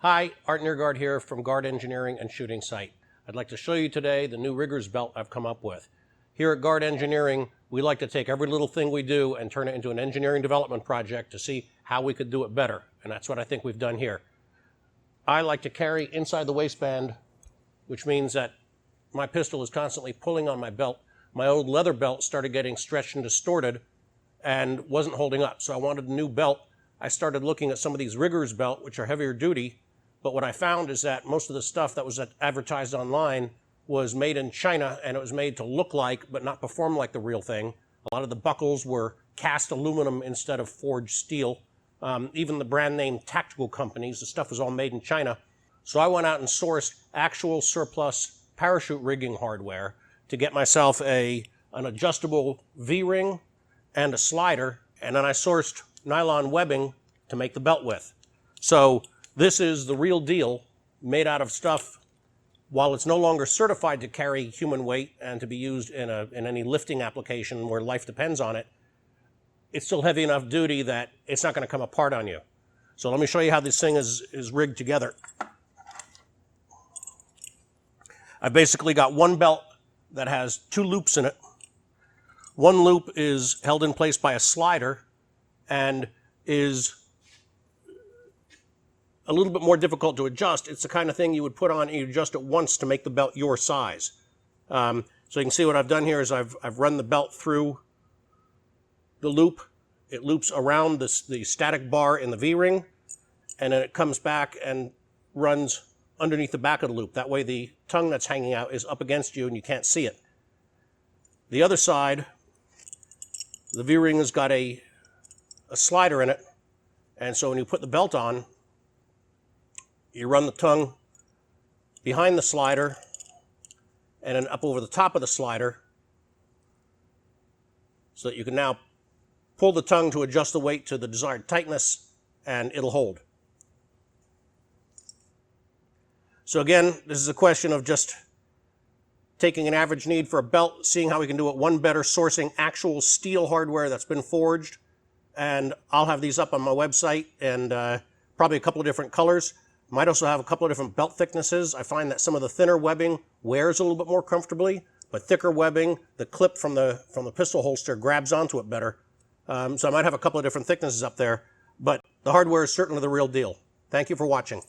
Hi, Art Nearguard here from Guard Engineering and ShootingSight. I'd like to show you today the new rigger's belt I've come up with. Here at Guard Engineering, we like to take every little thing we do and turn it into an engineering development project to see how we could do it better, and that's what I think we've done here. I like to carry inside the waistband, which means that my pistol is constantly pulling on my belt. My old leather belt started getting stretched and distorted and wasn't holding up, so I wanted a new belt. I started looking at some of these rigger's belt, which are heavier duty, but what I found is that most of the stuff that was advertised online was made in China, and it was made to look like but not perform like the real thing. A lot of the buckles were cast aluminum instead of forged steel. Even the brand name tactical companies, the stuff was all made in China. So I went out and sourced actual surplus parachute rigging hardware to get myself an adjustable V-ring and a slider, and then I sourced nylon webbing to make the belt with. So this is the real deal, made out of stuff. While it's no longer certified to carry human weight and to be used in any lifting application where life depends on it, it's still heavy enough duty that it's not going to come apart on you. So let me show you how this thing is rigged together. I've basically got one belt that has two loops in it. One loop is held in place by a slider and is a little bit more difficult to adjust. It's the kind of thing you would put on and you adjust it once to make the belt your size. So you can see what I've done here is I've run the belt through the loop. It loops around the static bar in the V-ring, and then it comes back and runs underneath the back of the loop. That way the tongue that's hanging out is up against you and you can't see it. The other side, the V-ring has got a slider in it, and so when you put the belt on, you run the tongue behind the slider and then up over the top of the slider so that you can now pull the tongue to adjust the weight to the desired tightness, and it'll hold. So again, this is a question of just taking an average need for a belt, seeing how we can do it one better, sourcing actual steel hardware that's been forged, and I'll have these up on my website, and probably a couple of different colors. Might also have a couple of different belt thicknesses. I find that some of the thinner webbing wears a little bit more comfortably, but thicker webbing, the clip from the pistol holster grabs onto it better. So I might have a couple of different thicknesses up there, but the hardware is certainly the real deal. Thank you for watching.